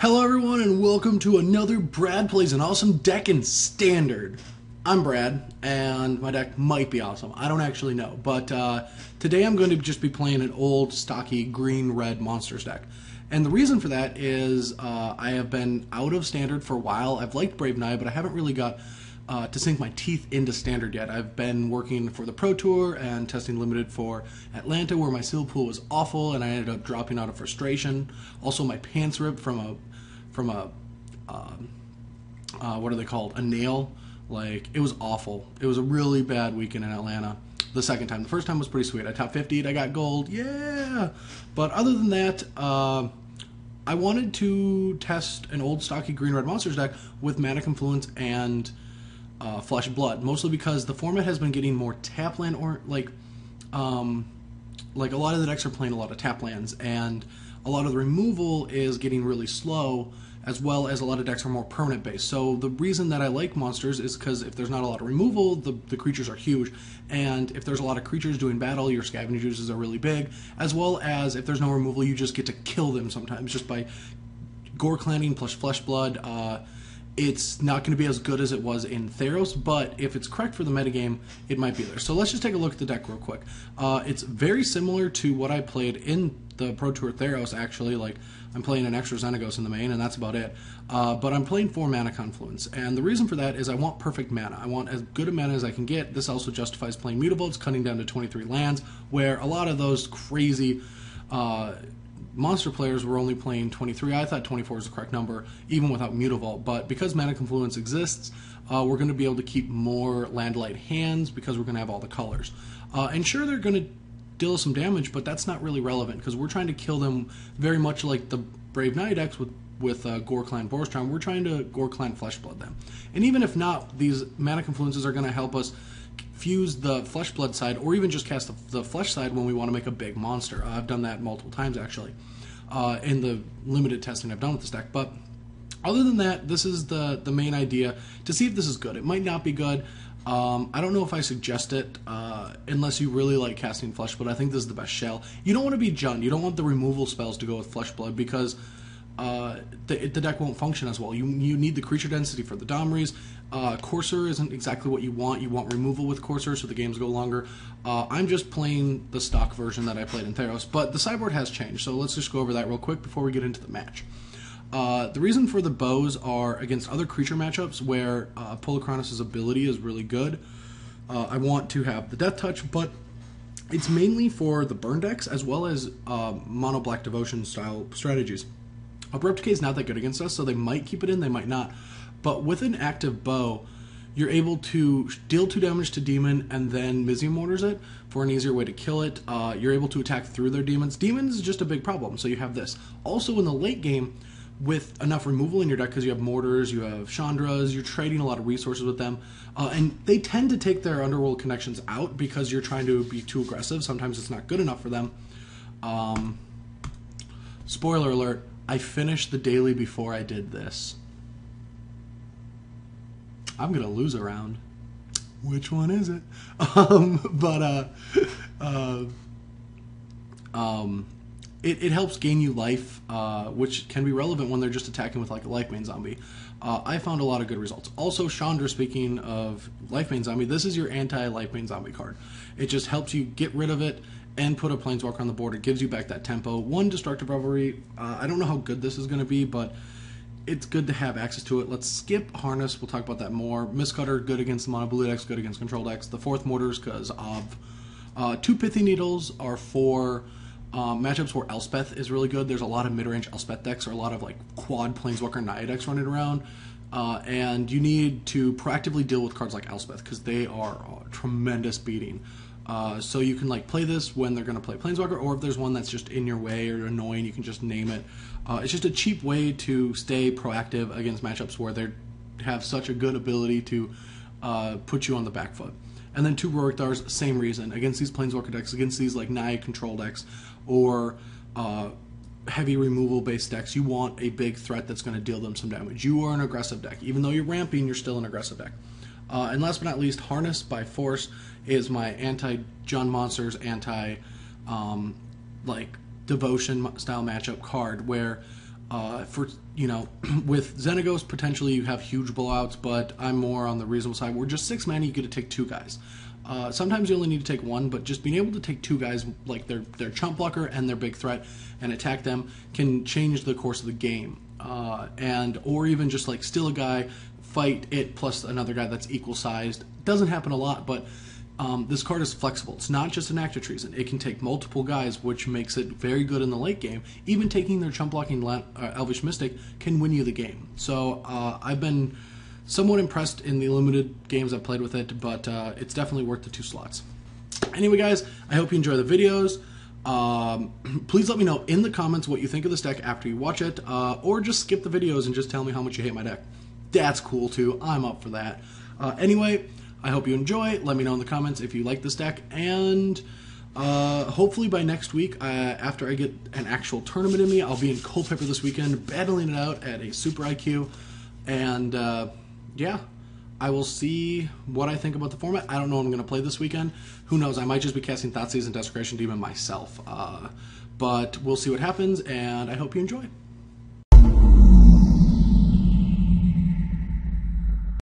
Hello everyone and welcome to another Brad Plays an Awesome Deck in Standard. I'm Brad, and my deck might be awesome. I don't actually know, but today I'm going to just be playing an old, stocky, green-red Monsters deck. And the reason for that is I have been out of Standard for a while. I've liked Brave Knight, but I haven't really got to sink my teeth into Standard yet. I've been working for the Pro Tour and testing Limited for Atlanta, where my seal pool was awful, and I ended up dropping out of frustration. Also, my pants ripped from a what are they called? A nail. Like, it was awful. It was a really bad weekend in Atlanta. The second time. The first time was pretty sweet. I top 50'd, I got gold. Yeah! But other than that, I wanted to test an old stocky green-red Monsters deck with Mana Confluence and Flesh and Blood, mostly because the format has been getting more tap land, or like a lot of the decks are playing a lot of tap lands, and a lot of the removal is getting really slow, as well as a lot of decks are more permanent based. So the reason that I like Monsters is because if there's not a lot of removal, the creatures are huge, and if there's a lot of creatures doing battle, your Scavenging Juices are really big, as well as if there's no removal, you just get to kill them sometimes just by Gore Clanning plus Flesh Blood. It's not going to be as good as it was in Theros, but if it's correct for the metagame, it might be there. So let's just take a look at the deck real quick. It's very similar to what I played in the Pro Tour Theros, actually. Like, I'm playing an extra Xenagos in the main, and that's about it. But I'm playing 4 Mana Confluence, and the reason for that is I want perfect mana. I want as good a mana as I can get. This also justifies playing Mutavaults, cutting down to 23 lands, where a lot of those crazy Monster players were only playing 23. I thought 24 is the correct number, even without Mutavault. But because Mana Confluence exists, we're going to be able to keep more Landlight hands because we're going to have all the colors. And sure, they're going to deal some damage, but that's not really relevant because we're trying to kill them very much like the Brave Knight decks with Gore Clan Boros Charm. We're trying to Gore Clan Flesh Blood them. And even if not, these Mana Confluences are going to help us fuse the Flesh Blood side, or even just cast the Flesh side when we want to make a big monster. I've done that multiple times, actually, in the limited testing I've done with this deck. But other than that, this is the main idea, to see if this is good. It might not be good. I don't know if I suggest it, unless you really like casting Flesh Blood. I think this is the best shell. You don't want to be Jund. You don't want the removal spells to go with Flesh Blood, because the deck won't function as well. You need the creature density for the Domries. Courser isn't exactly what you want. You want removal with Courser, so the games go longer. I'm just playing the stock version that I played in Theros, but the sideboard has changed, so let's just go over that real quick before we get into the match. The reason for the bows are against other creature matchups where Polukranos' ability is really good. I want to have the Death Touch, but it's mainly for the burn decks as well as Mono Black Devotion style strategies. Abrupt Decay is not that good against us, so they might keep it in, they might not. But with an active bow, you're able to deal 2 damage to Demon and then Mizzium Mortars it for an easier way to kill it. You're able to attack through their demons. Demons is just a big problem, so you have this. Also in the late game, with enough removal in your deck, because you have Mortars, you have Chandras, you're trading a lot of resources with them, and they tend to take their Underworld connections out because you're trying to be too aggressive. Sometimes it's not good enough for them. Spoiler alert, I finished the daily before I did this. I'm gonna lose a round. Which one is it? It helps gain you life, which can be relevant when they're just attacking with like a Lifebane Zombie. I found a lot of good results. Also, Chandra, speaking of Lifebane Zombie, this is your anti-Lifebane Zombie card. It just helps you get rid of it and put a Planeswalker on the board. It gives you back that tempo. 1 Destructive Revelry. I don't know how good this is going to be, but it's good to have access to it. Let's skip Harness. We'll talk about that more. Mistcutter, good against the Mono Blue decks, good against Control decks. The 4th Mortars, because of 2 Pithy Needles are for matchups where Elspeth is really good. There's a lot of mid-range Elspeth decks, or a lot of like quad Planeswalker Naya decks running around, and you need to proactively deal with cards like Elspeth because they are a tremendous beating. So you can like play this when they're going to play Planeswalker, or if there's one that's just in your way or annoying, you can just name it. It's just a cheap way to stay proactive against matchups where they have such a good ability to put you on the back foot. And then 2 Rorick Thars, same reason. Against these Planeswalker decks, against these like Naya control decks, or heavy removal-based decks, you want a big threat that's going to deal them some damage. You are an aggressive deck. Even though you're ramping, you're still an aggressive deck. And last but not least, Harness by Force is my anti-Jund Monsters, anti like Devotion style matchup card, where For, with Xenagos, potentially you have huge blowouts, but I'm more on the reasonable side. We're just 6 mana, you get to take 2 guys. Sometimes you only need to take 1, but just being able to take 2 guys, like their chump blocker and their big threat, and attack them can change the course of the game. Or even just like steal a guy, fight it plus another guy that's equal sized. Doesn't happen a lot, but this card is flexible. It's not just an act of treason. It can take multiple guys, which makes it very good in the late game. Even taking their chump blocking Elvish Mystic can win you the game. So I've been somewhat impressed in the limited games I've played with it, but it's definitely worth the 2 slots. Anyway, guys, I hope you enjoy the videos. Please let me know in the comments what you think of this deck after you watch it, or just skip the videos and just tell me how much you hate my deck. That's cool too. I'm up for that. Anyway, I hope you enjoy. Let me know in the comments if you like this deck, and hopefully by next week, after I get an actual tournament in me, I'll be in Culpeper this weekend, battling it out at a Super IQ, and yeah, I will see what I think about the format. I don't know what I'm going to play this weekend. Who knows? I might just be casting Thoughtseize and Desecration Demon myself, but we'll see what happens, and I hope you enjoy.